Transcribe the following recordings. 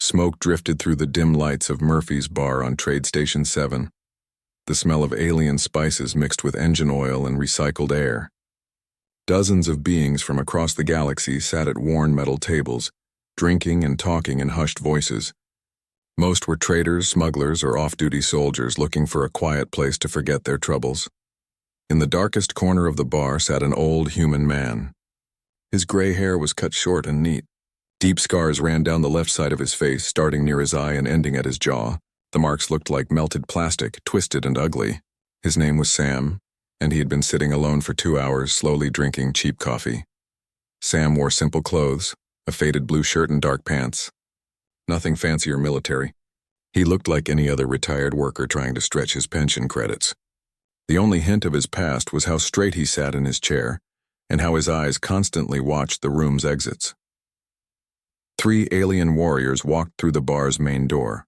Smoke drifted through the dim lights of Murphy's bar on Trade Station 7. The smell of alien spices mixed with engine oil and recycled air. Dozens of beings from across the galaxy sat at worn metal tables, drinking and talking in hushed voices. Most were traders, smugglers, or off-duty soldiers looking for a quiet place to forget their troubles. In the darkest corner of the bar sat an old human man. His gray hair was cut short and neat. Deep scars ran down the left side of his face, starting near his eye and ending at his jaw. The marks looked like melted plastic, twisted and ugly. His name was Sam, and he had been sitting alone for 2 hours, slowly drinking cheap coffee. Sam wore simple clothes, a faded blue shirt and dark pants. Nothing fancy or military. He looked like any other retired worker trying to stretch his pension credits. The only hint of his past was how straight he sat in his chair, and how his eyes constantly watched the room's exits. 3 alien warriors walked through the bar's main door.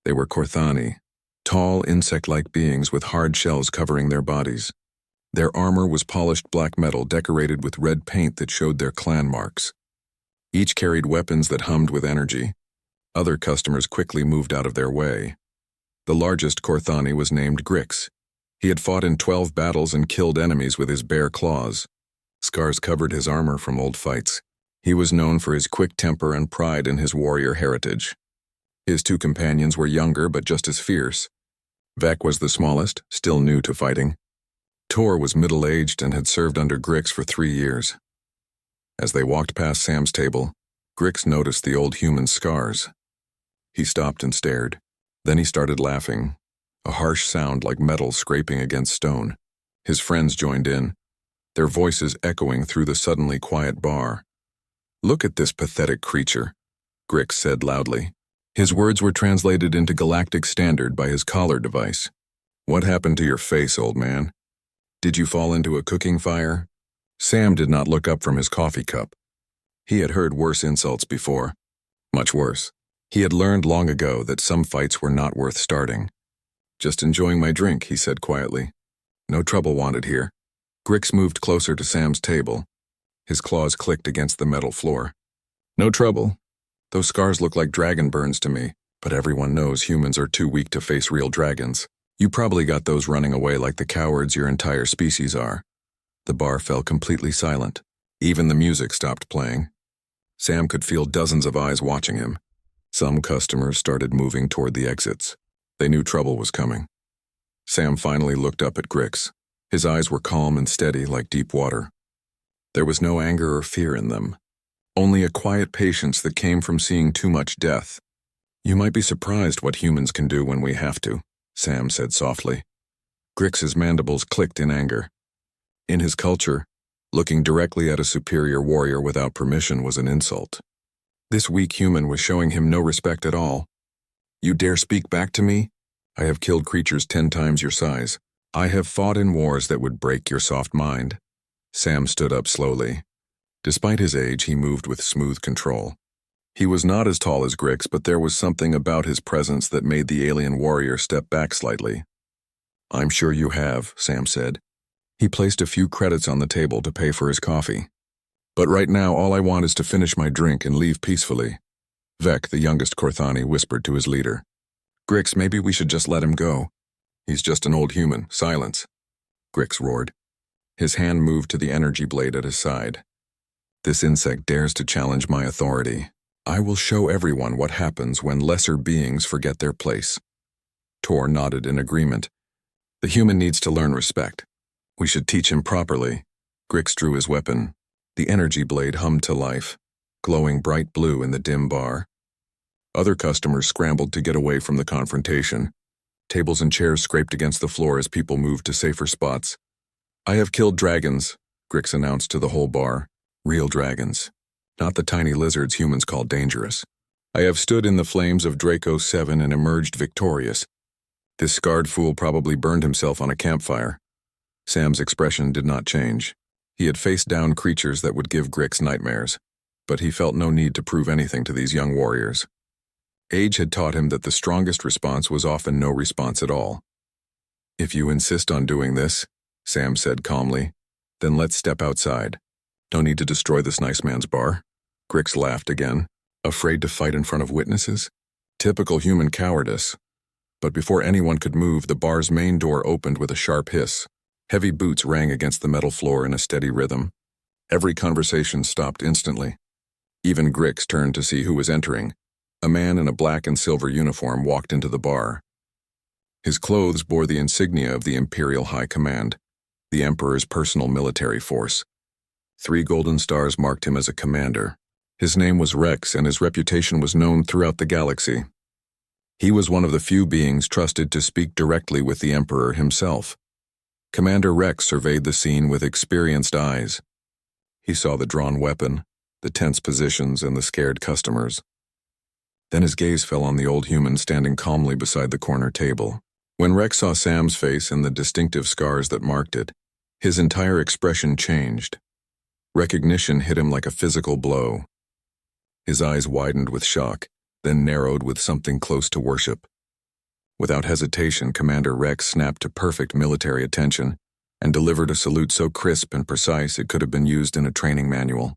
They were Korthani, tall, insect-like beings with hard shells covering their bodies. Their armor was polished black metal decorated with red paint that showed their clan marks. Each carried weapons that hummed with energy. Other customers quickly moved out of their way. The largest Korthani was named Grix. He had fought in 12 battles and killed enemies with his bare claws. Scars covered his armor from old fights. He was known for his quick temper and pride in his warrior heritage. His 2 companions were younger but just as fierce. Vec was the smallest, still new to fighting. Tor was middle-aged and had served under Grix for 3 years. As they walked past Sam's table, Grix noticed the old human's scars. He stopped and stared. Then he started laughing, a harsh sound like metal scraping against stone. His friends joined in, their voices echoing through the suddenly quiet bar. "Look at this pathetic creature," Grix said loudly. His words were translated into Galactic Standard by his collar device. "What happened to your face, old man? Did you fall into a cooking fire?" Sam did not look up from his coffee cup. He had heard worse insults before. Much worse. He had learned long ago that some fights were not worth starting. "Just enjoying my drink," he said quietly. "No trouble wanted here." Grix moved closer to Sam's table. His claws clicked against the metal floor. "No trouble. Those scars look like dragon burns to me, but everyone knows humans are too weak to face real dragons. You probably got those running away like the cowards your entire species are." The bar fell completely silent. Even the music stopped playing. Sam could feel dozens of eyes watching him. Some customers started moving toward the exits. They knew trouble was coming. Sam finally looked up at Grix. His eyes were calm and steady like deep water. There was no anger or fear in them, only a quiet patience that came from seeing too much death. "You might be surprised what humans can do when we have to," Sam said softly. Grix's mandibles clicked in anger. In his culture, looking directly at a superior warrior without permission was an insult. This weak human was showing him no respect at all. "You dare speak back to me? I have killed creatures 10 times your size. I have fought in wars that would break your soft mind." Sam stood up slowly. Despite his age, he moved with smooth control. He was not as tall as Grix, but there was something about his presence that made the alien warrior step back slightly. "I'm sure you have," Sam said. He placed a few credits on the table to pay for his coffee. "But right now, all I want is to finish my drink and leave peacefully." Vec, the youngest Korthani, whispered to his leader. "Grix, maybe we should just let him go. He's just an old human. Silence." Grix roared. His hand moved to the energy blade at his side. "This insect dares to challenge my authority. I will show everyone what happens when lesser beings forget their place." Tor nodded in agreement. "The human needs to learn respect. We should teach him properly." Grix drew his weapon. The energy blade hummed to life, glowing bright blue in the dim bar. Other customers scrambled to get away from the confrontation. Tables and chairs scraped against the floor as people moved to safer spots. "I have killed dragons," Grix announced to the whole bar. "Real dragons. Not the tiny lizards humans call dangerous. I have stood in the flames of Draco 7 and emerged victorious. This scarred fool probably burned himself on a campfire." Sam's expression did not change. He had faced down creatures that would give Grix nightmares, but he felt no need to prove anything to these young warriors. Age had taught him that the strongest response was often no response at all. "If you insist on doing this," Sam said calmly, "then let's step outside. No need to destroy this nice man's bar." Grix laughed again. Afraid to fight in front of witnesses? Typical human cowardice. But before anyone could move, the bar's main door opened with a sharp hiss. Heavy boots rang against the metal floor in a steady rhythm. Every conversation stopped instantly. Even Grix turned to see who was entering. A man in a black and silver uniform walked into the bar. His clothes bore the insignia of the Imperial High Command, the Emperor's personal military force. 3 golden stars marked him as a commander. His name was Rex, and his reputation was known throughout the galaxy. He was one of the few beings trusted to speak directly with the Emperor himself. Commander Rex surveyed the scene with experienced eyes. He saw the drawn weapon, the tense positions, and the scared customers. Then his gaze fell on the old human standing calmly beside the corner table. When Rex saw Sam's face and the distinctive scars that marked it, his entire expression changed. Recognition hit him like a physical blow. His eyes widened with shock, then narrowed with something close to worship. Without hesitation, Commander Rex snapped to perfect military attention and delivered a salute so crisp and precise it could have been used in a training manual.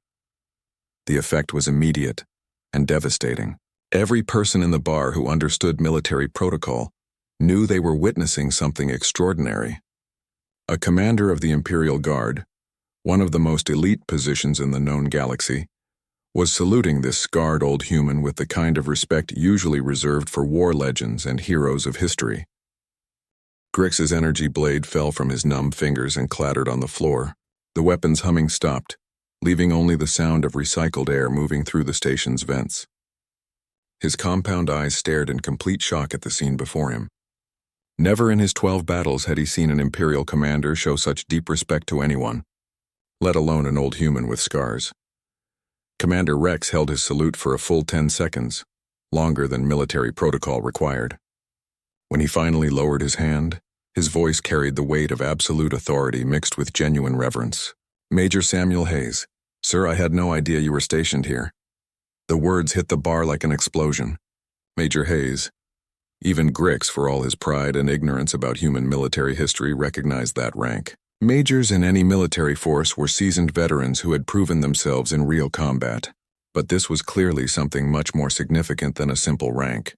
The effect was immediate and devastating. Every person in the bar who understood military protocol knew they were witnessing something extraordinary. A commander of the Imperial Guard, one of the most elite positions in the known galaxy, was saluting this scarred old human with the kind of respect usually reserved for war legends and heroes of history. Grix's energy blade fell from his numb fingers and clattered on the floor. The weapon's humming stopped, leaving only the sound of recycled air moving through the station's vents. His compound eyes stared in complete shock at the scene before him. Never in his 12 battles had he seen an Imperial commander show such deep respect to anyone, let alone an old human with scars. Commander Rex held his salute for a full 10 seconds, longer than military protocol required. When he finally lowered his hand, his voice carried the weight of absolute authority mixed with genuine reverence. "Major Samuel Hayes, sir, I had no idea you were stationed here." The words hit the bar like an explosion. Major Hayes. Even Grix, for all his pride and ignorance about human military history, recognized that rank. Majors in any military force were seasoned veterans who had proven themselves in real combat. But this was clearly something much more significant than a simple rank.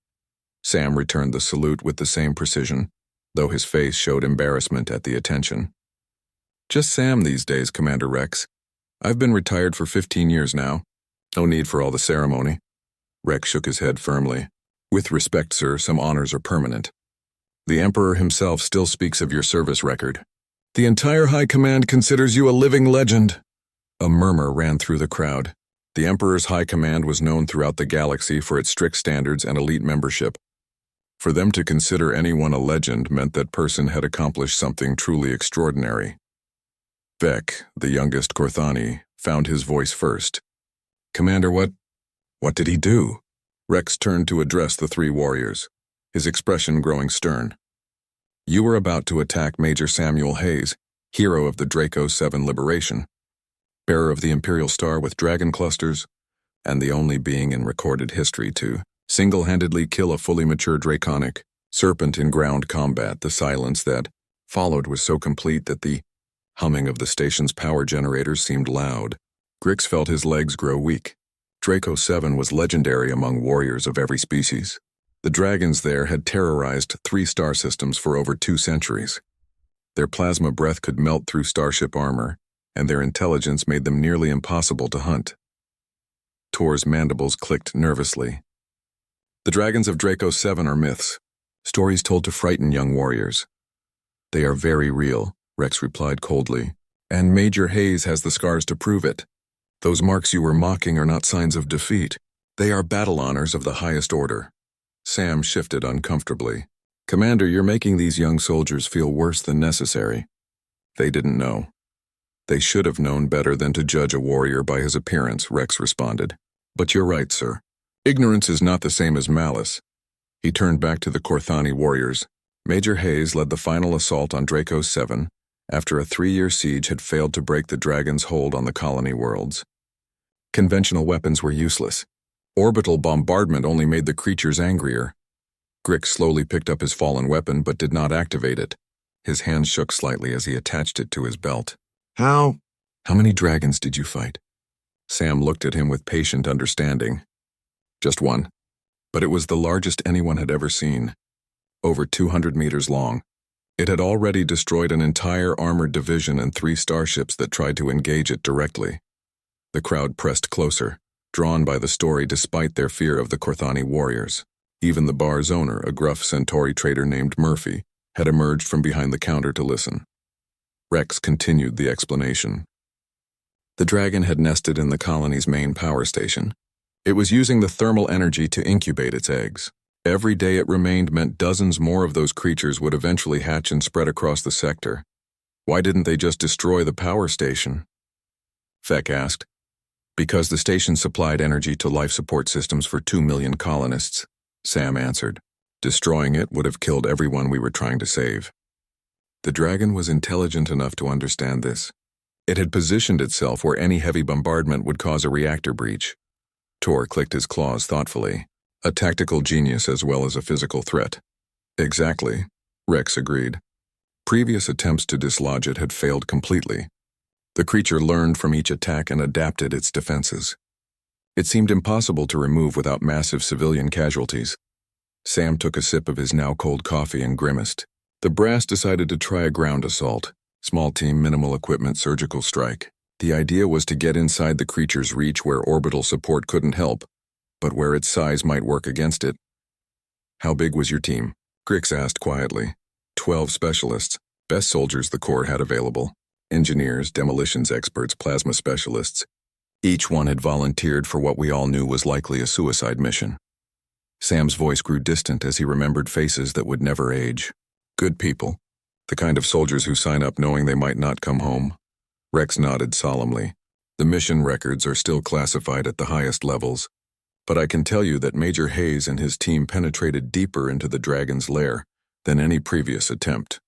Sam returned the salute with the same precision, though his face showed embarrassment at the attention. "Just Sam these days, Commander Rex. I've been retired for 15 years now. No need for all the ceremony." Rex shook his head firmly. "With respect, sir, some honors are permanent. The Emperor himself still speaks of your service record. The entire High Command considers you a living legend." A murmur ran through the crowd. The Emperor's High Command was known throughout the galaxy for its strict standards and elite membership. For them to consider anyone a legend meant that person had accomplished something truly extraordinary. Vec, the youngest Corthani, found his voice first. "Commander, what did he do?" Rex turned to address the 3 warriors, his expression growing stern. "You were about to attack Major Samuel Hayes, hero of the Draco 7 liberation, bearer of the Imperial Star with dragon clusters, and the only being in recorded history to single-handedly kill a fully mature draconic serpent in ground combat. The silence that followed was so complete that the humming of the station's power generators seemed loud. Grix felt his legs grow weak. Draco 7 was legendary among warriors of every species. The dragons there had terrorized 3 star systems for over 2 centuries. Their plasma breath could melt through starship armor, and their intelligence made them nearly impossible to hunt. Tor's mandibles clicked nervously. "The dragons of Draco 7 are myths, stories told to frighten young warriors." "They are very real," Rex replied coldly, "and Major Hayes has the scars to prove it. Those marks you were mocking are not signs of defeat. They are battle honors of the highest order." Sam shifted uncomfortably. "Commander, you're making these young soldiers feel worse than necessary." "They didn't know." "They should have known better than to judge a warrior by his appearance," Rex responded. "But you're right, sir. Ignorance is not the same as malice." He turned back to the Corthani warriors. Major Hayes led the final assault on Draco 7 after a 3-year siege had failed to break the dragon's hold on the colony worlds. Conventional weapons were useless. Orbital bombardment only made the creatures angrier. Grix slowly picked up his fallen weapon but did not activate it. His hands shook slightly as he attached it to his belt. How many dragons did you fight?" Sam looked at him with patient understanding. Just one. But it was the largest anyone had ever seen. Over 200 meters long. It had already destroyed an entire armored division and 3 starships that tried to engage it directly. The crowd pressed closer, drawn by the story despite their fear of the Corthani warriors. Even the bar's owner, a gruff Centauri trader named Murphy, had emerged from behind the counter to listen. Rex continued the explanation. The dragon had nested in the colony's main power station. It was using the thermal energy to incubate its eggs. Every day it remained meant dozens more of those creatures would eventually hatch and spread across the sector. Why didn't they just destroy the power station? Feck asked. Because the station supplied energy to life support systems for 2 million colonists, Sam answered. Destroying it would have killed everyone we were trying to save. The dragon was intelligent enough to understand this. It had positioned itself where any heavy bombardment would cause a reactor breach. Tor clicked his claws thoughtfully. A tactical genius as well as a physical threat. Exactly, Rex agreed. Previous attempts to dislodge it had failed completely. The creature learned from each attack and adapted its defenses. It seemed impossible to remove without massive civilian casualties. Sam took a sip of his now-cold coffee and grimaced. The brass decided to try a ground assault. Small team, minimal equipment, surgical strike. The idea was to get inside the creature's reach where orbital support couldn't help, but where its size might work against it. How big was your team? Grix asked quietly. 12 specialists, best soldiers the Corps had available. Engineers, demolitions experts, plasma specialists. Each one had volunteered for what we all knew was likely a suicide mission. Sam's voice grew distant as he remembered faces that would never age. Good people. The kind of soldiers who sign up knowing they might not come home. Rex nodded solemnly. The mission records are still classified at the highest levels, but I can tell you that Major Hayes and his team penetrated deeper into the dragon's lair than any previous attempt.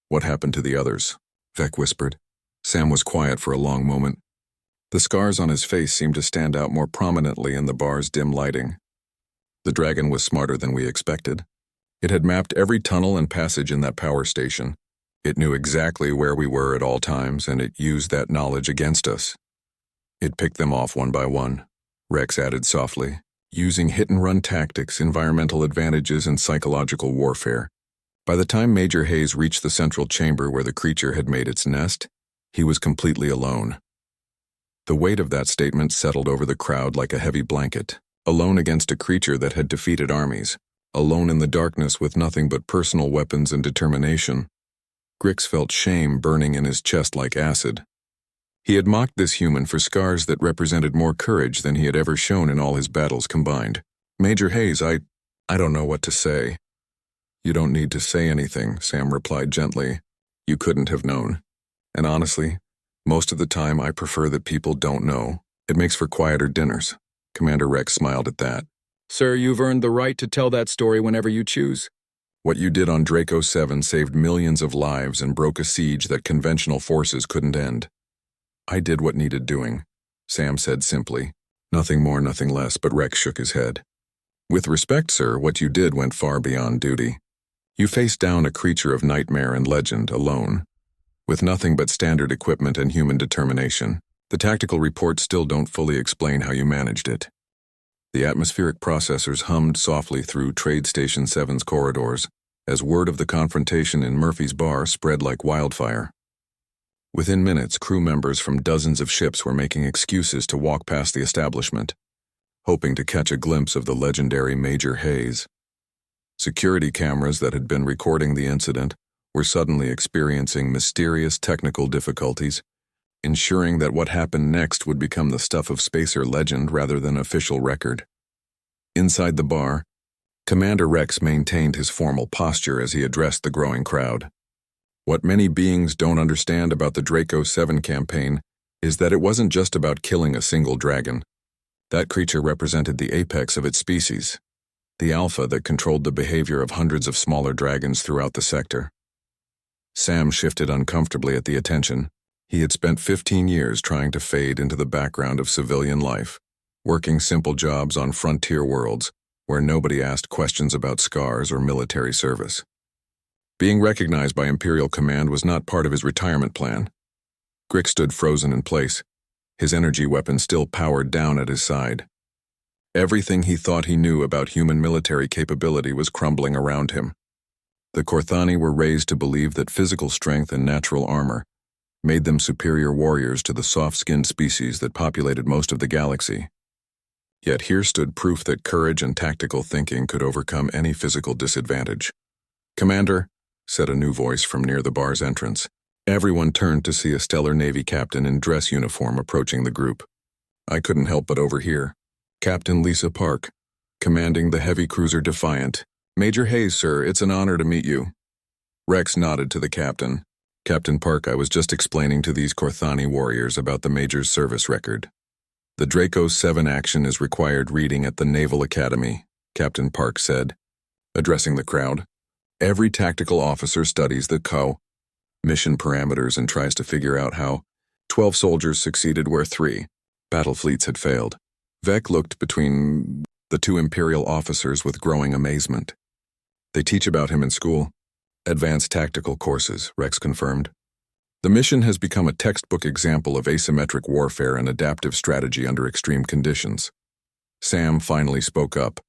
What happened to the others? Vec whispered. Sam was quiet for a long moment. The scars on his face seemed to stand out more prominently in the bar's dim lighting. The dragon was smarter than we expected. It had mapped every tunnel and passage in that power station. It knew exactly where we were at all times, and it used that knowledge against us. It picked them off one by one, Rex added softly, using hit-and-run tactics, environmental advantages, and psychological warfare. By the time Major Hayes reached the central chamber where the creature had made its nest, he was completely alone. The weight of that statement settled over the crowd like a heavy blanket, alone against a creature that had defeated armies, alone in the darkness with nothing but personal weapons and determination. Grix felt shame burning in his chest like acid. He had mocked this human for scars that represented more courage than he had ever shown in all his battles combined. Major Hayes, I don't know what to say. You don't need to say anything, Sam replied gently. You couldn't have known. And honestly, most of the time I prefer that people don't know. It makes for quieter dinners. Commander Rex smiled at that. Sir, you've earned the right to tell that story whenever you choose. What you did on Draco 7 saved millions of lives and broke a siege that conventional forces couldn't end. I did what needed doing, Sam said simply. Nothing more, nothing less, but Rex shook his head. With respect, sir, what you did went far beyond duty. You faced down a creature of nightmare and legend alone, with nothing but standard equipment and human determination. The tactical reports still don't fully explain how you managed it. The atmospheric processors hummed softly through Trade Station 7's corridors as word of the confrontation in Murphy's bar spread like wildfire. Within minutes, crew members from dozens of ships were making excuses to walk past the establishment, hoping to catch a glimpse of the legendary Major Hayes. Security cameras that had been recording the incident were suddenly experiencing mysterious technical difficulties, ensuring that what happened next would become the stuff of spacer legend rather than official record. Inside the bar, Commander Rex maintained his formal posture as he addressed the growing crowd. What many beings don't understand about the Draco 7 campaign is that it wasn't just about killing a single dragon. That creature represented the apex of its species, the alpha that controlled the behavior of hundreds of smaller dragons throughout the sector. Sam shifted uncomfortably at the attention. He had spent 15 years trying to fade into the background of civilian life, working simple jobs on frontier worlds where nobody asked questions about scars or military service. Being recognized by Imperial Command was not part of his retirement plan. Grix stood frozen in place, his energy weapon still powered down at his side. Everything he thought he knew about human military capability was crumbling around him. The Korthani were raised to believe that physical strength and natural armor made them superior warriors to the soft-skinned species that populated most of the galaxy. Yet here stood proof that courage and tactical thinking could overcome any physical disadvantage. "Commander," said a new voice from near the bar's entrance. Everyone turned to see a stellar Navy captain in dress uniform approaching the group. I couldn't help but overhear. Captain Lisa Park, commanding the heavy cruiser Defiant. "Major Hayes, sir, it's an honor to meet you." Rex nodded to the captain. "Captain Park, I was just explaining to these Korthani warriors about the Major's service record. The Draco 7 action is required reading at the Naval Academy," Captain Park said, addressing the crowd. "Every tactical officer studies the mission parameters and tries to figure out how 12 soldiers succeeded where 3 battle fleets had failed." Vec looked between the two Imperial officers with growing amazement. "They teach about him in school." "Advanced tactical courses," Rex confirmed. "The mission has become a textbook example of asymmetric warfare and adaptive strategy under extreme conditions." Sam finally spoke up,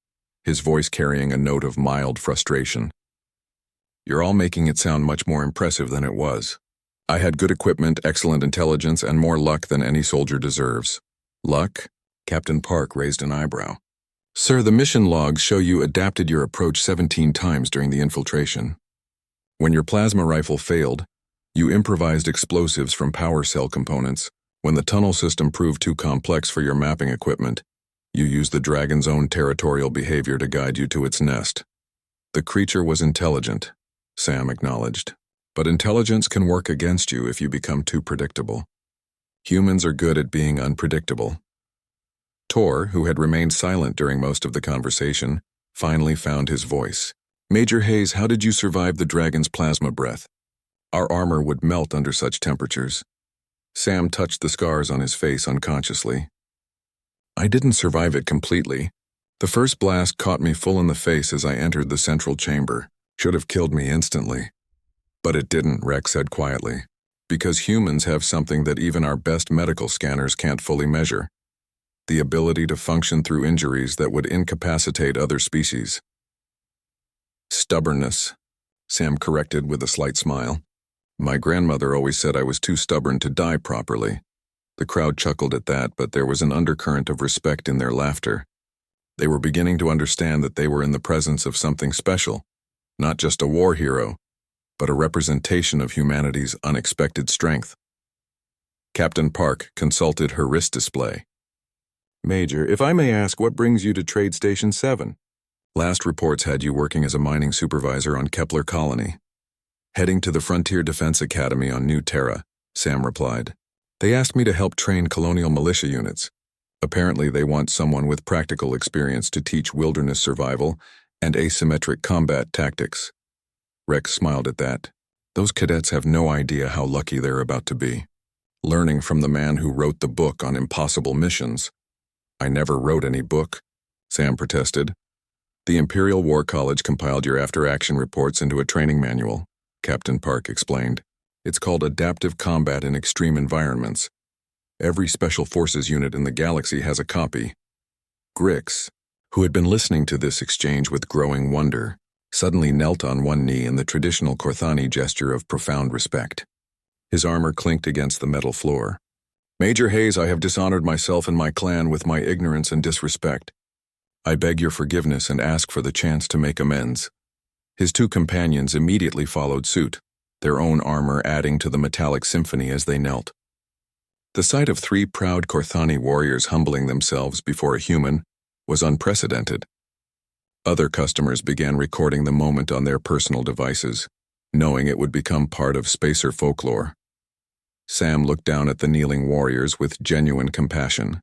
his voice carrying a note of mild frustration. "You're all making it sound much more impressive than it was. I had good equipment, excellent intelligence, and more luck than any soldier deserves." "Luck?" Captain Park raised an eyebrow. "Sir, the mission logs show you adapted your approach 17 times during the infiltration. When your plasma rifle failed, you improvised explosives from power cell components. When the tunnel system proved too complex for your mapping equipment, you used the dragon's own territorial behavior to guide you to its nest." "The creature was intelligent," Sam acknowledged. "But intelligence can work against you if you become too predictable. Humans are good at being unpredictable." Tor, who had remained silent during most of the conversation, finally found his voice. "Major Hayes, how did you survive the dragon's plasma breath? Our armor would melt under such temperatures." Sam touched the scars on his face unconsciously. "I didn't survive it completely. The first blast caught me full in the face as I entered the central chamber. Should have killed me instantly. But it didn't," Rex said quietly. "Because humans have something that even our best medical scanners can't fully measure. The ability to function through injuries that would incapacitate other species." "Stubbornness," Sam corrected with a slight smile. "My grandmother always said I was too stubborn to die properly." The crowd chuckled at that, but there was an undercurrent of respect in their laughter. They were beginning to understand that they were in the presence of something special, not just a war hero, but a representation of humanity's unexpected strength. Captain Park consulted her wrist display. "Major, if I may ask, what brings you to Trade Station 7? Last reports had you working as a mining supervisor on Kepler Colony." "Heading to the Frontier Defense Academy on New Terra," Sam replied. "They asked me to help train colonial militia units. Apparently they want someone with practical experience to teach wilderness survival and asymmetric combat tactics." Rex smiled at that. "Those cadets have no idea how lucky they're about to be. Learning from the man who wrote the book on impossible missions." "I never wrote any book," Sam protested. "The Imperial War College compiled your after-action reports into a training manual," Captain Park explained. "It's called Adaptive Combat in Extreme Environments. Every Special Forces unit in the galaxy has a copy." Grix, who had been listening to this exchange with growing wonder, suddenly knelt on one knee in the traditional Korthani gesture of profound respect. His armor clinked against the metal floor. "Major Hayes, I have dishonored myself and my clan with my ignorance and disrespect. I beg your forgiveness and ask for the chance to make amends." His two companions immediately followed suit, their own armor adding to the metallic symphony as they knelt. The sight of 3 proud Korthani warriors humbling themselves before a human was unprecedented. Other customers began recording the moment on their personal devices, knowing it would become part of spacer folklore. Sam looked down at the kneeling warriors with genuine compassion.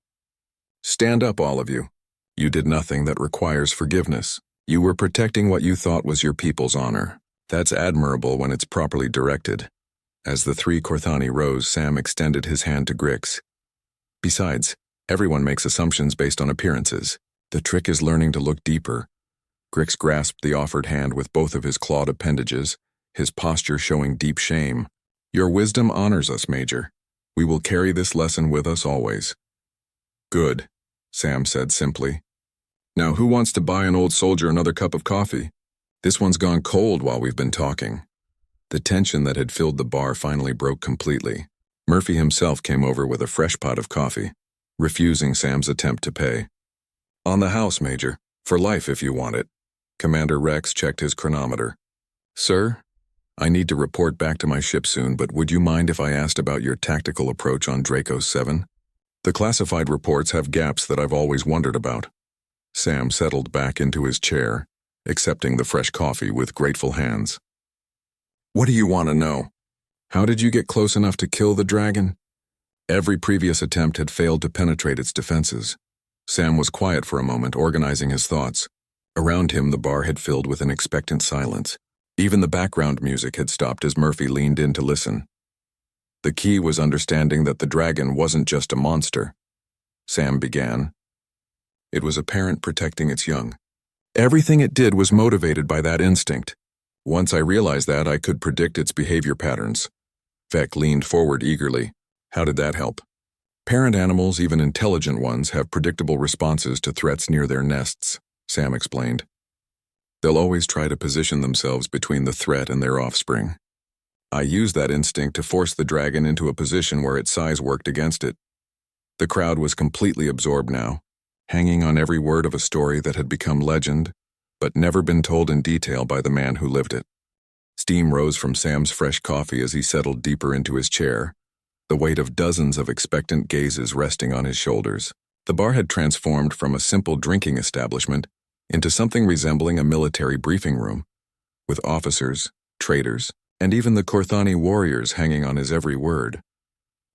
"Stand up, all of you. You did nothing that requires forgiveness. You were protecting what you thought was your people's honor. That's admirable when it's properly directed." As the 3 Korthani rose, Sam extended his hand to Grix. "Besides, everyone makes assumptions based on appearances. The trick is learning to look deeper." Grix grasped the offered hand with both of his clawed appendages, his posture showing deep shame. "Your wisdom honors us, Major. We will carry this lesson with us always." "Good," Sam said simply. Now who wants to buy an old soldier another cup of coffee? This one's gone cold while we've been talking. The tension that had filled the bar finally broke completely. Murphy himself came over with a fresh pot of coffee, refusing Sam's attempt to pay. On the house, Major. For life if you want it. Commander Rex checked his chronometer. Sir, I need to report back to my ship soon, but would you mind if I asked about your tactical approach on Draco 7? The classified reports have gaps that I've always wondered about. Sam settled back into his chair, accepting the fresh coffee with grateful hands. What do you want to know? How did you get close enough to kill the dragon? Every previous attempt had failed to penetrate its defenses. Sam was quiet for a moment, organizing his thoughts. Around him, the bar had filled with an expectant silence. Even the background music had stopped as Murphy leaned in to listen. The key was understanding that the dragon wasn't just a monster. Sam began. It was a parent protecting its young. Everything it did was motivated by that instinct. Once I realized that, I could predict its behavior patterns. Vec leaned forward eagerly. How did that help? Parent animals, even intelligent ones, have predictable responses to threats near their nests, Sam explained. They'll always try to position themselves between the threat and their offspring. I used that instinct to force the dragon into a position where its size worked against it. The crowd was completely absorbed now, hanging on every word of a story that had become legend, but never been told in detail by the man who lived it. Steam rose from Sam's fresh coffee as he settled deeper into his chair, the weight of dozens of expectant gazes resting on his shoulders. The bar had transformed from a simple drinking establishment into something resembling a military briefing room, with officers, traders, and even the Korthani warriors hanging on his every word.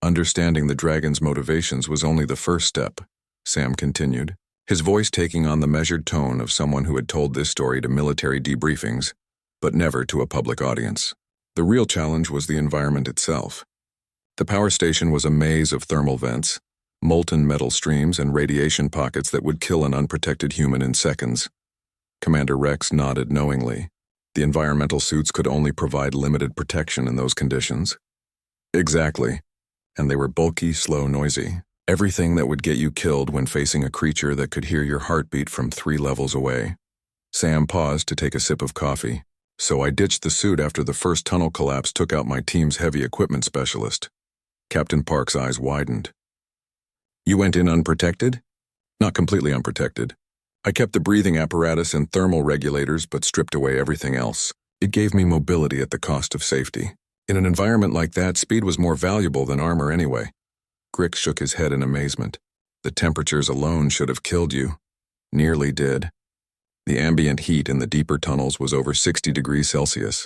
Understanding the dragon's motivations was only the first step, Sam continued, his voice taking on the measured tone of someone who had told this story to military debriefings, but never to a public audience. The real challenge was the environment itself. The power station was a maze of thermal vents, molten metal streams, and radiation pockets that would kill an unprotected human in seconds. Commander Rex nodded knowingly. The environmental suits could only provide limited protection in those conditions. Exactly. And they were bulky, slow, noisy. Everything that would get you killed when facing a creature that could hear your heartbeat from 3 levels away. Sam paused to take a sip of coffee. So I ditched the suit after the first tunnel collapse took out my team's heavy equipment specialist. Captain Park's eyes widened. You went in unprotected? Not completely unprotected. I kept the breathing apparatus and thermal regulators but stripped away everything else. It gave me mobility at the cost of safety. In an environment like that, speed was more valuable than armor anyway. Grick shook his head in amazement. The temperatures alone should have killed you. Nearly did. The ambient heat in the deeper tunnels was over 60 degrees Celsius.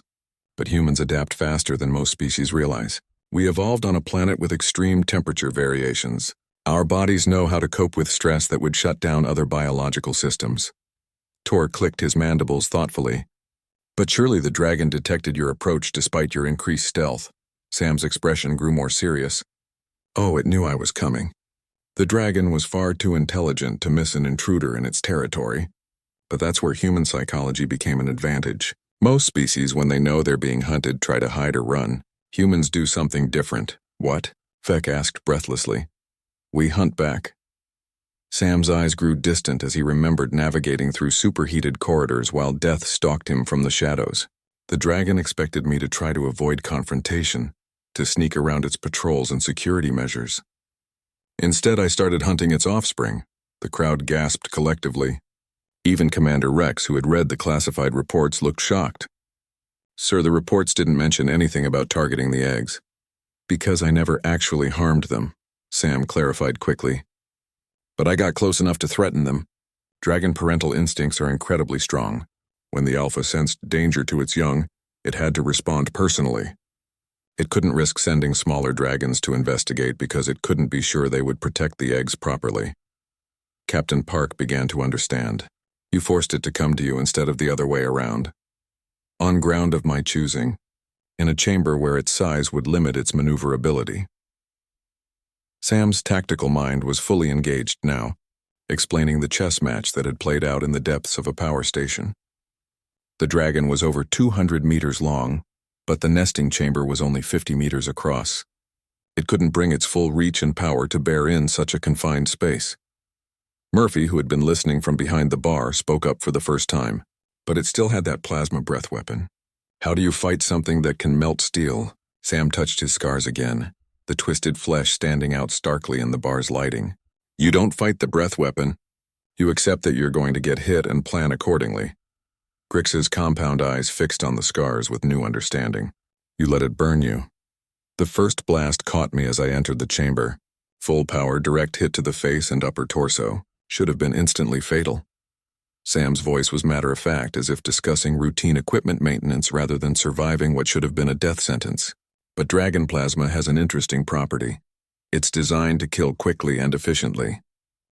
But humans adapt faster than most species realize. We evolved on a planet with extreme temperature variations. Our bodies know how to cope with stress that would shut down other biological systems. Tor clicked his mandibles thoughtfully. But surely the dragon detected your approach despite your increased stealth. Sam's expression grew more serious. Oh, it knew I was coming. The dragon was far too intelligent to miss an intruder in its territory. But that's where human psychology became an advantage. Most species, when they know they're being hunted, try to hide or run. Humans do something different. What? Vec asked breathlessly. We hunt back. Sam's eyes grew distant as he remembered navigating through superheated corridors while death stalked him from the shadows. The dragon expected me to try to avoid confrontation, to sneak around its patrols and security measures. Instead, I started hunting its offspring. The crowd gasped collectively. Even Commander Rex, who had read the classified reports, looked shocked. Sir, the reports didn't mention anything about targeting the eggs. Because I never actually harmed them, Sam clarified quickly. But I got close enough to threaten them. Dragon parental instincts are incredibly strong. When the alpha sensed danger to its young, it had to respond personally. It couldn't risk sending smaller dragons to investigate because it couldn't be sure they would protect the eggs properly. Captain Park began to understand. You forced it to come to you instead of the other way around. On ground of my choosing, in a chamber where its size would limit its maneuverability. Sam's tactical mind was fully engaged now, explaining the chess match that had played out in the depths of a power station. The dragon was over 200 meters long, but the nesting chamber was only 50 meters across. It couldn't bring its full reach and power to bear in such a confined space. Murphy, who had been listening from behind the bar, spoke up for the first time. But it still had that plasma breath weapon. How do you fight something that can melt steel? Sam touched his scars again, the twisted flesh standing out starkly in the bar's lighting. You don't fight the breath weapon. You accept that you're going to get hit and plan accordingly. Grix's compound eyes fixed on the scars with new understanding. You let it burn you. The first blast caught me as I entered the chamber. Full power, direct hit to the face and upper torso. Should have been instantly fatal. Sam's voice was matter-of-fact, as if discussing routine equipment maintenance rather than surviving what should have been a death sentence. But dragon plasma has an interesting property. It's designed to kill quickly and efficiently.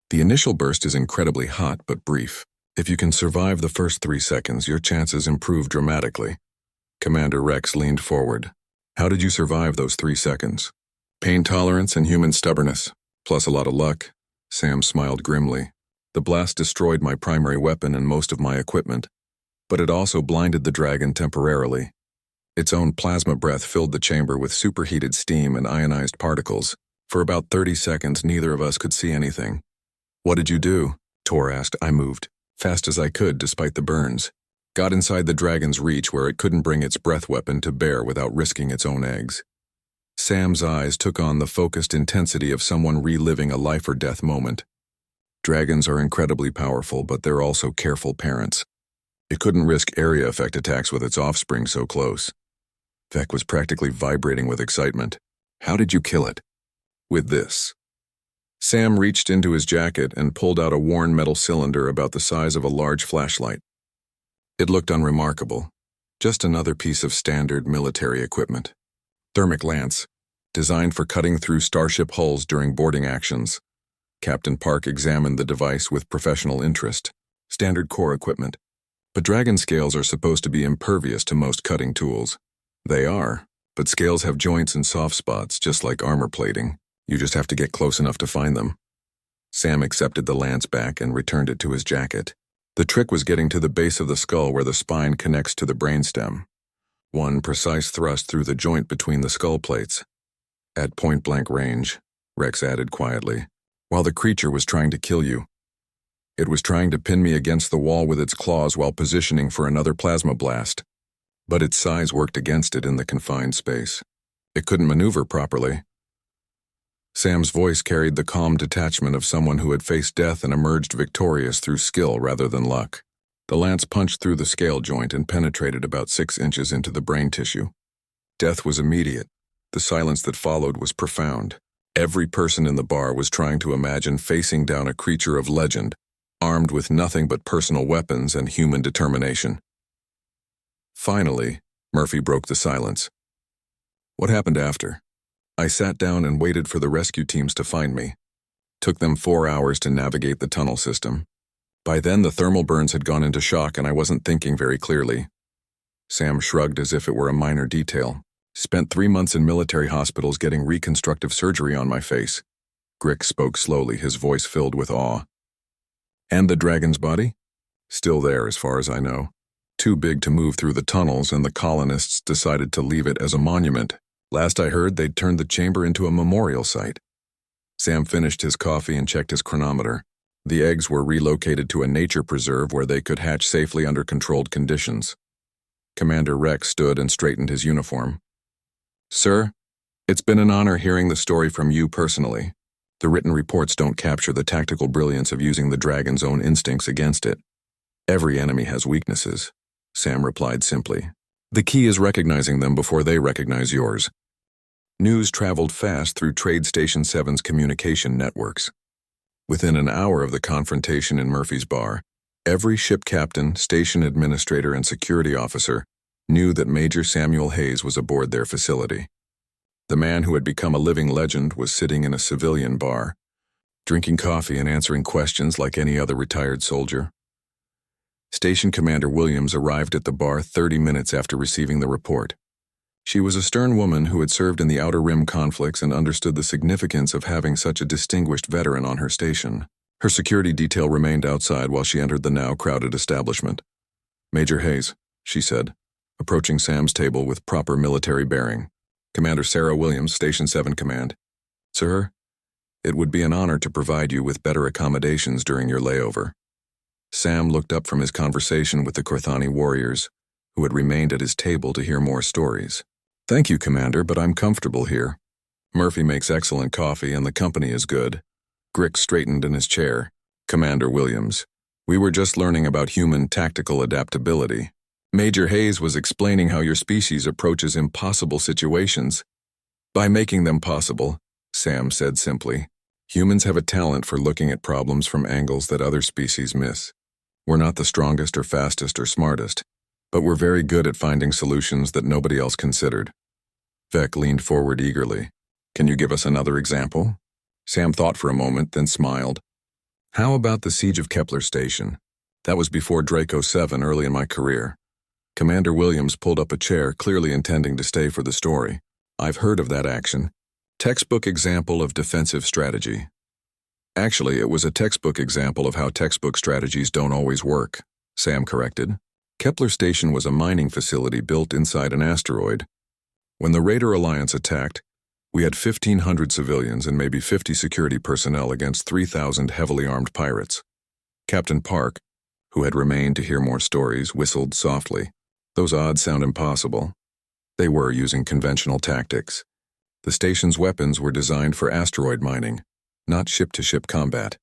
The initial burst is incredibly hot but brief. If you can survive the first 3 seconds, your chances improve dramatically. Commander Rex leaned forward. How did you survive those 3 seconds? Pain tolerance and human stubbornness, plus a lot of luck. Sam smiled grimly. The blast destroyed my primary weapon and most of my equipment, but it also blinded the dragon temporarily. Its own plasma breath filled the chamber with superheated steam and ionized particles. For about 30 seconds, neither of us could see anything. What did you do? Tor asked. I moved, fast as I could despite the burns. Got inside the dragon's reach where it couldn't bring its breath weapon to bear without risking its own eggs. Sam's eyes took on the focused intensity of someone reliving a life-or-death moment. Dragons are incredibly powerful, but they're also careful parents. It couldn't risk area effect attacks with its offspring so close. Vec was practically vibrating with excitement. How did you kill it? With this. Sam reached into his jacket and pulled out a worn metal cylinder about the size of a large flashlight. It looked unremarkable. Just another piece of standard military equipment. Thermic lance, designed for cutting through starship hulls during boarding actions. Captain Park examined the device with professional interest. Standard core equipment. But dragon scales are supposed to be impervious to most cutting tools. They are, but scales have joints and soft spots, just like armor plating. You just have to get close enough to find them. Sam accepted the lance back and returned it to his jacket. The trick was getting to the base of the skull where the spine connects to the brainstem. One precise thrust through the joint between the skull plates. At point-blank range, Rex added quietly, while the creature was trying to kill you. It was trying to pin me against the wall with its claws while positioning for another plasma blast. But its size worked against it in the confined space. It couldn't maneuver properly. Sam's voice carried the calm detachment of someone who had faced death and emerged victorious through skill rather than luck. The lance punched through the scale joint and penetrated about 6 inches into the brain tissue. Death was immediate. The silence that followed was profound. Every person in the bar was trying to imagine facing down a creature of legend, armed with nothing but personal weapons and human determination. Finally, Murphy broke the silence. What happened after? I sat down and waited for the rescue teams to find me. Took them 4 hours to navigate the tunnel system. By then, the thermal burns had gone into shock and I wasn't thinking very clearly. Sam shrugged as if it were a minor detail. Spent 3 months in military hospitals getting reconstructive surgery on my face. Grix spoke slowly, his voice filled with awe. And the dragon's body? Still there, as far as I know. Too big to move through the tunnels, and the colonists decided to leave it as a monument. Last I heard, they'd turned the chamber into a memorial site. Sam finished his coffee and checked his chronometer. The eggs were relocated to a nature preserve where they could hatch safely under controlled conditions. Commander Rex stood and straightened his uniform. Sir, it's been an honor hearing the story from you personally. The written reports don't capture the tactical brilliance of using the dragon's own instincts against it. Every enemy has weaknesses, Sam replied simply. The key is recognizing them before they recognize yours. News traveled fast through Trade Station 7's communication networks. Within an hour of the confrontation in Murphy's bar, every ship captain, station administrator, and security officer knew that Major Samuel Hayes was aboard their facility. The man who had become a living legend was sitting in a civilian bar, drinking coffee and answering questions like any other retired soldier. Station Commander Williams arrived at the bar 30 minutes after receiving the report. She was a stern woman who had served in the Outer Rim conflicts and understood the significance of having such a distinguished veteran on her station. Her security detail remained outside while she entered the now crowded establishment. Major Hayes, she said, approaching Sam's table with proper military bearing. Commander Sarah Williams, Station 7 Command. Sir, It would be an honor to provide you with better accommodations during your layover. Sam looked up from his conversation with the Korthani warriors, who had remained at his table to hear more stories. Thank you, Commander, but I'm comfortable here. Murphy makes excellent coffee and the company is good. Grick straightened in his chair. Commander Williams, we were just learning about human tactical adaptability. Major Hayes was explaining how your species approaches impossible situations. By making them possible, Sam said simply, humans have a talent for looking at problems from angles that other species miss. We're not the strongest or fastest or smartest, but we're very good at finding solutions that nobody else considered. Vec leaned forward eagerly. Can you give us another example? Sam thought for a moment, then smiled. How about the siege of Kepler Station? That was before Draco 7 early in my career. Commander Williams pulled up a chair, clearly intending to stay for the story. I've heard of that action. Textbook example of defensive strategy. Actually, it was a textbook example of how textbook strategies don't always work, Sam corrected. Kepler Station was a mining facility built inside an asteroid. When the Raider Alliance attacked, we had 1,500 civilians and maybe 50 security personnel against 3,000 heavily armed pirates. Captain Park, who had remained to hear more stories, whistled softly. Those odds sound impossible. They were using conventional tactics. The station's weapons were designed for asteroid mining, not ship-to-ship combat.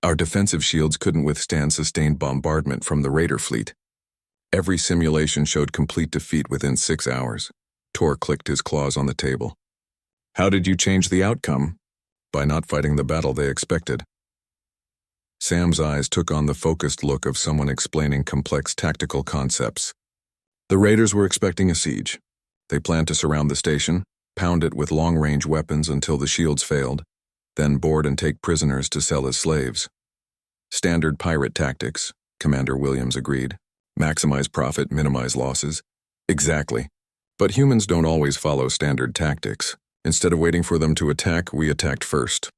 Our defensive shields couldn't withstand sustained bombardment from the Raider fleet. Every simulation showed complete defeat within 6 hours. Tor clicked his claws on the table. How did you change the outcome? By not fighting the battle they expected. Sam's eyes took on the focused look of someone explaining complex tactical concepts. The Raiders were expecting a siege. They planned to surround the station, pound it with long-range weapons until the shields failed, then board and take prisoners to sell as slaves. Standard pirate tactics, Commander Williams agreed. Maximize profit, minimize losses. Exactly. But humans don't always follow standard tactics. Instead of waiting for them to attack, we attacked first.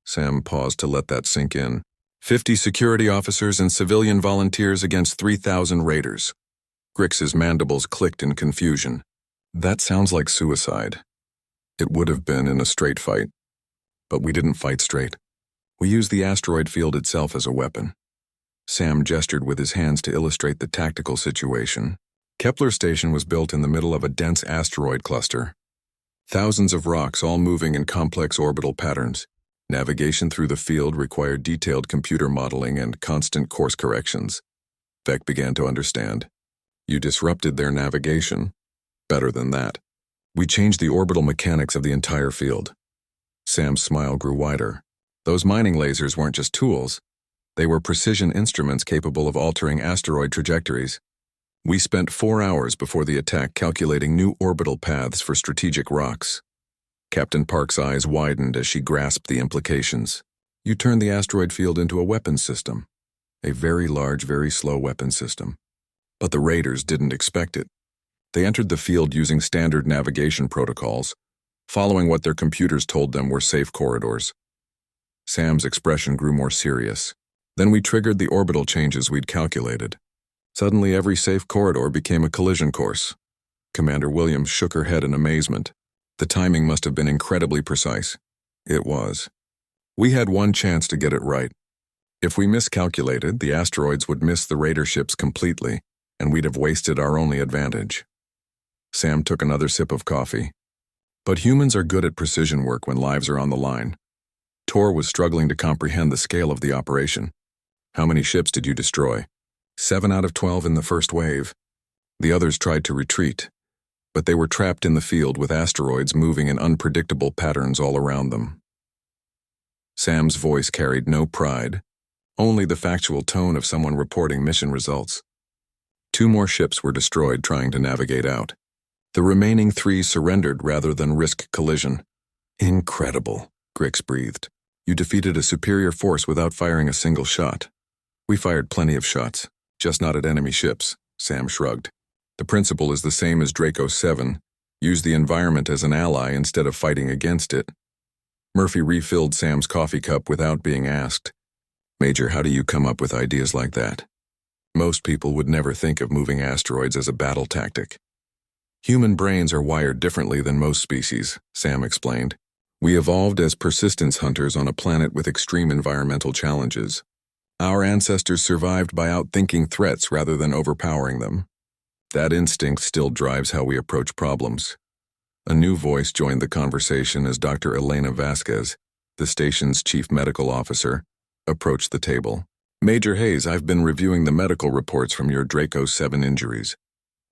Sam paused to let that sink in. 50 security officers and civilian volunteers against 3,000 raiders. Grix's mandibles clicked in confusion. That sounds like suicide. It would have been in a straight fight. But we didn't fight straight. We used the asteroid field itself as a weapon. Sam gestured with his hands to illustrate the tactical situation. Kepler Station was built in the middle of a dense asteroid cluster. Thousands of rocks all moving in complex orbital patterns. Navigation through the field required detailed computer modeling and constant course corrections. Beck began to understand. You disrupted their navigation. Better than that. We changed the orbital mechanics of the entire field. Sam's smile grew wider. Those mining lasers weren't just tools. They were precision instruments capable of altering asteroid trajectories. We spent 4 hours before the attack calculating new orbital paths for strategic rocks. Captain Park's eyes widened as she grasped the implications. You turned the asteroid field into a weapons system. A very large, very slow weapons system. But the Raiders didn't expect it. They entered the field using standard navigation protocols, following what their computers told them were safe corridors. Sam's expression grew more serious. Then we triggered the orbital changes we'd calculated. Suddenly, every safe corridor became a collision course. Commander Williams shook her head in amazement. The timing must have been incredibly precise. It was. We had one chance to get it right. If we miscalculated, the asteroids would miss the Raider ships completely, and we'd have wasted our only advantage. Sam took another sip of coffee. But humans are good at precision work when lives are on the line. Tor was struggling to comprehend the scale of the operation. How many ships did you destroy? 7 out of 12 in the first wave. The others tried to retreat, but they were trapped in the field with asteroids moving in unpredictable patterns all around them. Sam's voice carried no pride, only the factual tone of someone reporting mission results. 2 more ships were destroyed trying to navigate out. The remaining 3 surrendered rather than risk collision. Incredible, Grix breathed. You defeated a superior force without firing a single shot. We fired plenty of shots, just not at enemy ships, Sam shrugged. The principle is the same as Draco 7. Use the environment as an ally instead of fighting against it. Murphy refilled Sam's coffee cup without being asked. Major, how do you come up with ideas like that? Most people would never think of moving asteroids as a battle tactic. Human brains are wired differently than most species, Sam explained. We evolved as persistence hunters on a planet with extreme environmental challenges. Our ancestors survived by outthinking threats rather than overpowering them. That instinct still drives how we approach problems. A new voice joined the conversation as Dr. Elena Vasquez, the station's chief medical officer, approached the table. Major Hayes, I've been reviewing the medical reports from your Draco 7 injuries.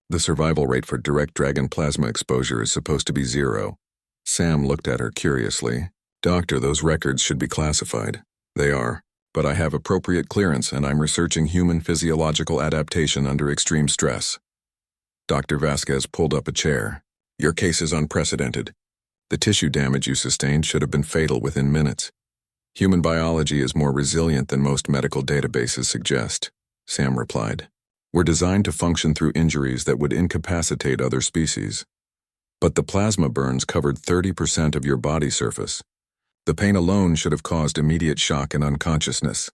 The survival rate for direct dragon plasma exposure is supposed to be 0. Sam looked at her curiously. Doctor, those records should be classified. They are. But I have appropriate clearance and I'm researching human physiological adaptation under extreme stress. Dr. Vasquez pulled up a chair. Your case is unprecedented. The tissue damage you sustained should have been fatal within minutes. Human biology is more resilient than most medical databases suggest, Sam replied. We're designed to function through injuries that would incapacitate other species. But the plasma burns covered 30% of your body surface. The pain alone should have caused immediate shock and unconsciousness.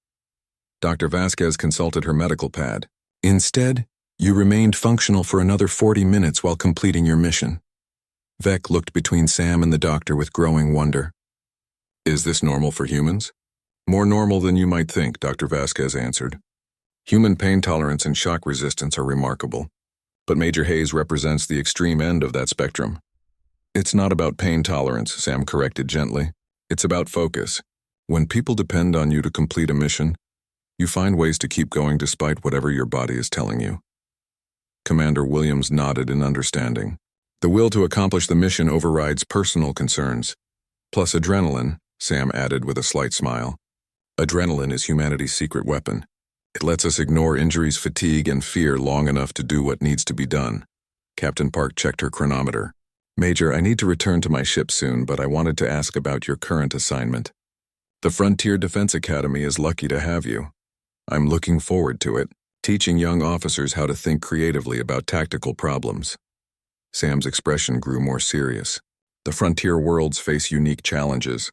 Dr. Vasquez consulted her medical pad. Instead, you remained functional for another 40 minutes while completing your mission. Vec looked between Sam and the doctor with growing wonder. Is this normal for humans? More normal than you might think, Dr. Vasquez answered. Human pain tolerance and shock resistance are remarkable. But Major Hayes represents the extreme end of that spectrum. It's not about pain tolerance, Sam corrected gently. It's about focus. When people depend on you to complete a mission, you find ways to keep going despite whatever your body is telling you. Commander Williams nodded in understanding. The will to accomplish the mission overrides personal concerns. Plus adrenaline, Sam added with a slight smile. Adrenaline is humanity's secret weapon. It lets us ignore injuries, fatigue, and fear long enough to do what needs to be done. Captain Park checked her chronometer. Major, I need to return to my ship soon, but I wanted to ask about your current assignment. The Frontier Defense Academy is lucky to have you. I'm looking forward to it, teaching young officers how to think creatively about tactical problems. Sam's expression grew more serious. The frontier worlds face unique challenges.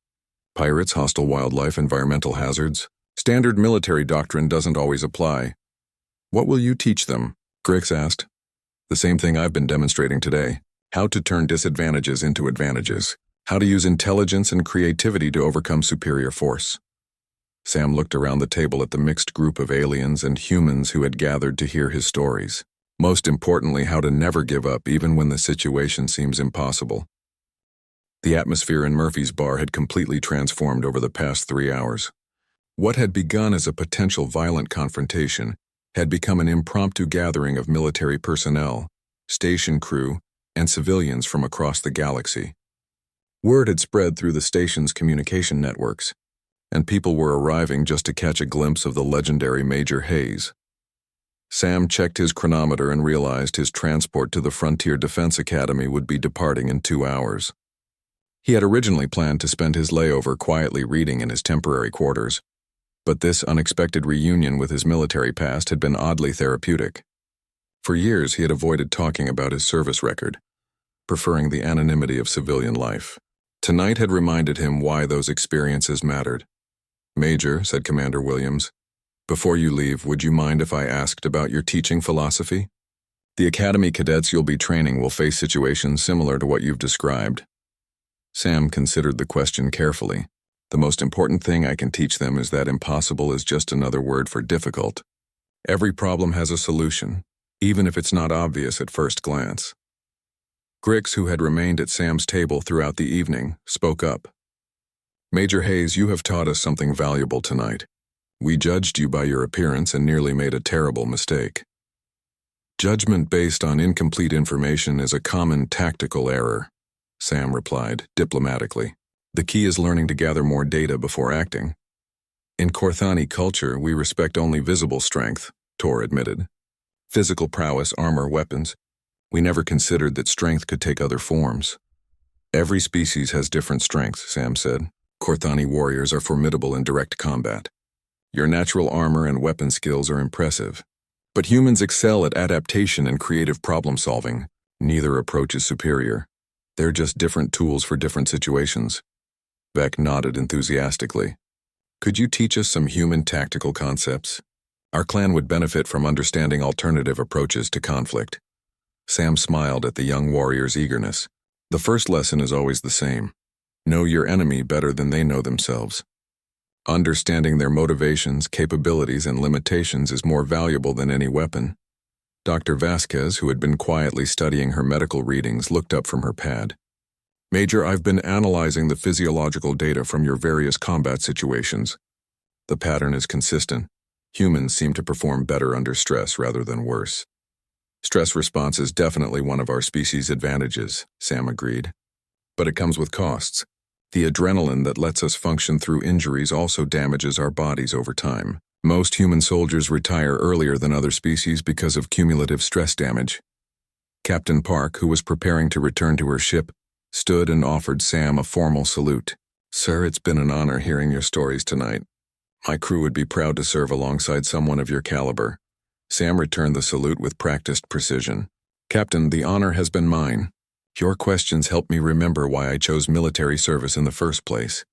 Pirates, hostile wildlife, environmental hazards. Standard military doctrine doesn't always apply. What will you teach them? Grix asked. The same thing I've been demonstrating today. How to turn disadvantages into advantages. How to use intelligence and creativity to overcome superior force. Sam looked around the table at the mixed group of aliens and humans who had gathered to hear his stories. Most importantly, how to never give up even when the situation seems impossible. The atmosphere in Murphy's bar had completely transformed over the past 3 hours. What had begun as a potential violent confrontation had become an impromptu gathering of military personnel, station crew, and civilians from across the galaxy. Word had spread through the station's communication networks, and people were arriving just to catch a glimpse of the legendary Major Hayes. Sam checked his chronometer and realized his transport to the Frontier Defense Academy would be departing in 2 hours. He had originally planned to spend his layover quietly reading in his temporary quarters, but this unexpected reunion with his military past had been oddly therapeutic. For years he had avoided talking about his service record, preferring the anonymity of civilian life. Tonight had reminded him why those experiences mattered. Major, said Commander Williams, before you leave, would you mind if I asked about your teaching philosophy? The Academy cadets you'll be training will face situations similar to what you've described. Sam considered the question carefully. The most important thing I can teach them is that impossible is just another word for difficult. Every problem has a solution, even if it's not obvious at first glance. Grix, who had remained at Sam's table throughout the evening, spoke up. Major Hayes, you have taught us something valuable tonight. We judged you by your appearance and nearly made a terrible mistake. Judgment based on incomplete information is a common tactical error, Sam replied, diplomatically. The key is learning to gather more data before acting. In Korthani culture, we respect only visible strength, Tor admitted. Physical prowess, armor, weapons. We never considered that strength could take other forms. Every species has different strengths, Sam said. Korthani warriors are formidable in direct combat. Your natural armor and weapon skills are impressive. But humans excel at adaptation and creative problem-solving. Neither approach is superior. They're just different tools for different situations. Beck nodded enthusiastically. Could you teach us some human tactical concepts? Our clan would benefit from understanding alternative approaches to conflict. Sam smiled at the young warrior's eagerness. The first lesson is always the same. Know your enemy better than they know themselves. Understanding their motivations, capabilities, and limitations is more valuable than any weapon. Dr. Vasquez, who had been quietly studying her medical readings, looked up from her pad. Major, I've been analyzing the physiological data from your various combat situations. The pattern is consistent. Humans seem to perform better under stress rather than worse. Stress response is definitely one of our species' advantages, Sam agreed. But it comes with costs. The adrenaline that lets us function through injuries also damages our bodies over time. Most human soldiers retire earlier than other species because of cumulative stress damage. Captain Park, who was preparing to return to her ship, stood and offered Sam a formal salute. Sir, it's been an honor hearing your stories tonight. My crew would be proud to serve alongside someone of your caliber. Sam returned the salute with practiced precision. Captain, the honor has been mine. Your questions helped me remember why I chose military service in the first place.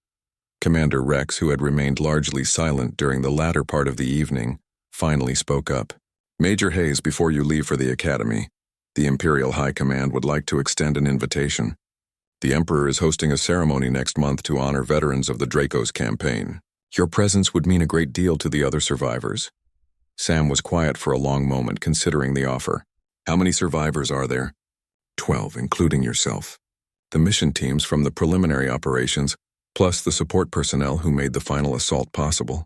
Commander Rex, who had remained largely silent during the latter part of the evening, finally spoke up. Major Hayes, before you leave for the Academy, the Imperial High Command would like to extend an invitation. The Emperor is hosting a ceremony next month to honor veterans of the Dracos campaign. Your presence would mean a great deal to the other survivors. Sam was quiet for a long moment, considering the offer. How many survivors are there? 12, including yourself. The mission teams from the preliminary operations, plus the support personnel who made the final assault possible.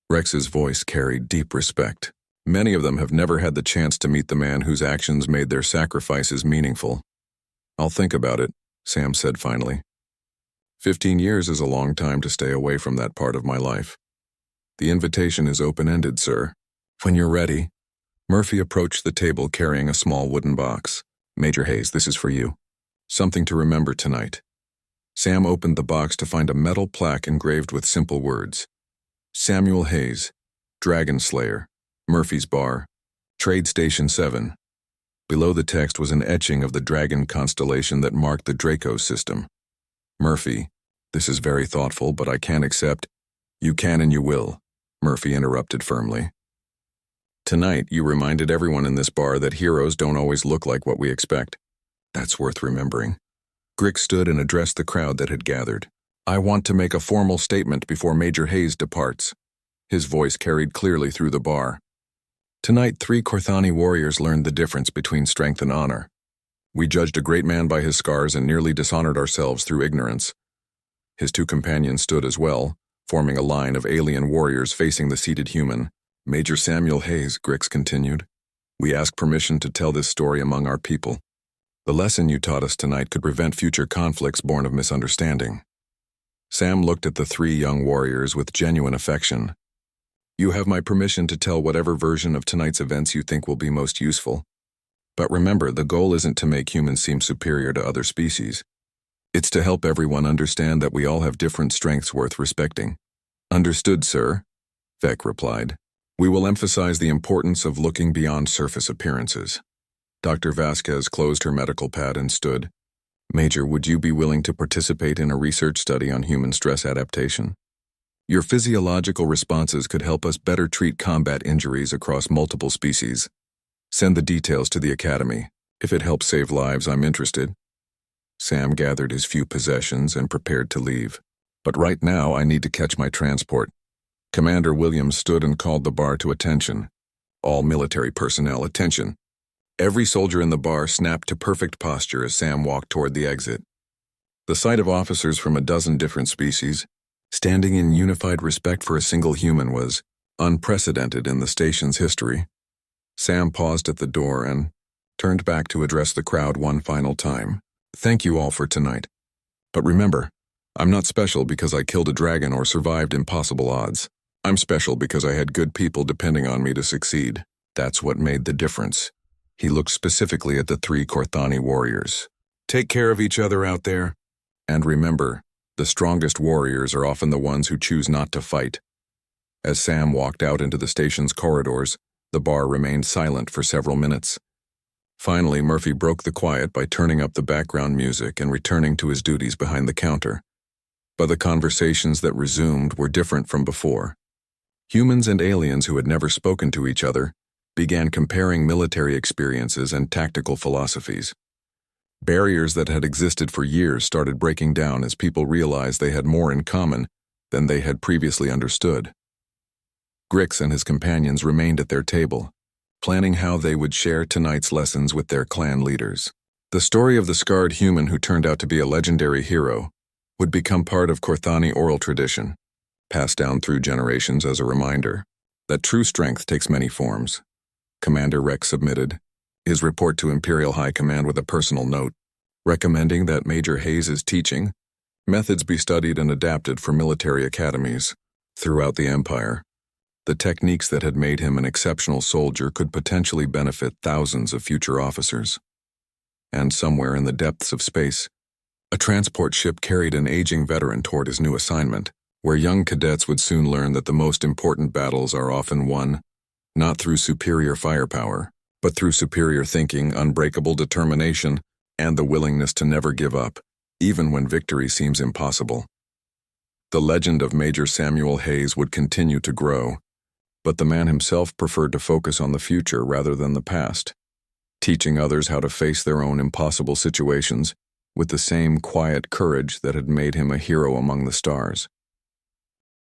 Rex's voice carried deep respect. Many of them have never had the chance to meet the man whose actions made their sacrifices meaningful. I'll think about it, Sam said finally. 15 years is a long time to stay away from that part of my life. The invitation is open-ended, sir. When you're ready. Murphy approached the table carrying a small wooden box. Major Hayes, this is for you. Something to remember tonight. Sam opened the box to find a metal plaque engraved with simple words. Samuel Hayes, Dragon Slayer, Murphy's Bar, Trade Station 7. Below the text was an etching of the dragon constellation that marked the Draco system. Murphy, this is very thoughtful, but I can't accept. You can and you will, Murphy interrupted firmly. Tonight, you reminded everyone in this bar that heroes don't always look like what we expect. That's worth remembering. Grick stood and addressed the crowd that had gathered. I want to make a formal statement before Major Hayes departs. His voice carried clearly through the bar. Tonight, 3 Korthani warriors learned the difference between strength and honor. We judged a great man by his scars and nearly dishonored ourselves through ignorance. His 2 companions stood as well, forming a line of alien warriors facing the seated human. Major Samuel Hayes, Grix continued. We ask permission to tell this story among our people. The lesson you taught us tonight could prevent future conflicts born of misunderstanding. Sam looked at the 3 young warriors with genuine affection. You have my permission to tell whatever version of tonight's events you think will be most useful. But remember, the goal isn't to make humans seem superior to other species. It's to help everyone understand that we all have different strengths worth respecting. Understood, sir, Vec replied. We will emphasize the importance of looking beyond surface appearances. Dr. Vasquez closed her medical pad and stood. Major, would you be willing to participate in a research study on human stress adaptation? Your physiological responses could help us better treat combat injuries across multiple species. Send the details to the Academy. If it helps save lives, I'm interested. Sam gathered his few possessions and prepared to leave. But right now, I need to catch my transport. Commander Williams stood and called the bar to attention. All military personnel, attention. Every soldier in the bar snapped to perfect posture as Sam walked toward the exit. The sight of officers from a dozen different species, standing in unified respect for a single human, was unprecedented in the station's history. Sam paused at the door and turned back to address the crowd one final time. Thank you all for tonight. But remember, I'm not special because I killed a dragon or survived impossible odds. I'm special because I had good people depending on me to succeed. That's what made the difference. He looked specifically at the 3 Korthani warriors. Take care of each other out there. And remember, the strongest warriors are often the ones who choose not to fight. As Sam walked out into the station's corridors, the bar remained silent for several minutes. Finally, Murphy broke the quiet by turning up the background music and returning to his duties behind the counter. But the conversations that resumed were different from before. Humans and aliens who had never spoken to each other began comparing military experiences and tactical philosophies. Barriers that had existed for years started breaking down as people realized they had more in common than they had previously understood. Grix and his companions remained at their table, planning how they would share tonight's lessons with their clan leaders. The story of the scarred human who turned out to be a legendary hero would become part of Korthani oral tradition, passed down through generations as a reminder that true strength takes many forms. Commander Rex submitted his report to Imperial High Command with a personal note, recommending that Major Hayes's teaching methods be studied and adapted for military academies throughout the Empire. The techniques that had made him an exceptional soldier could potentially benefit thousands of future officers. And somewhere in the depths of space, a transport ship carried an aging veteran toward his new assignment, where young cadets would soon learn that the most important battles are often won not through superior firepower, but through superior thinking, unbreakable determination, and the willingness to never give up, even when victory seems impossible. The legend of Major Samuel Hayes would continue to grow, but the man himself preferred to focus on the future rather than the past, teaching others how to face their own impossible situations with the same quiet courage that had made him a hero among the stars.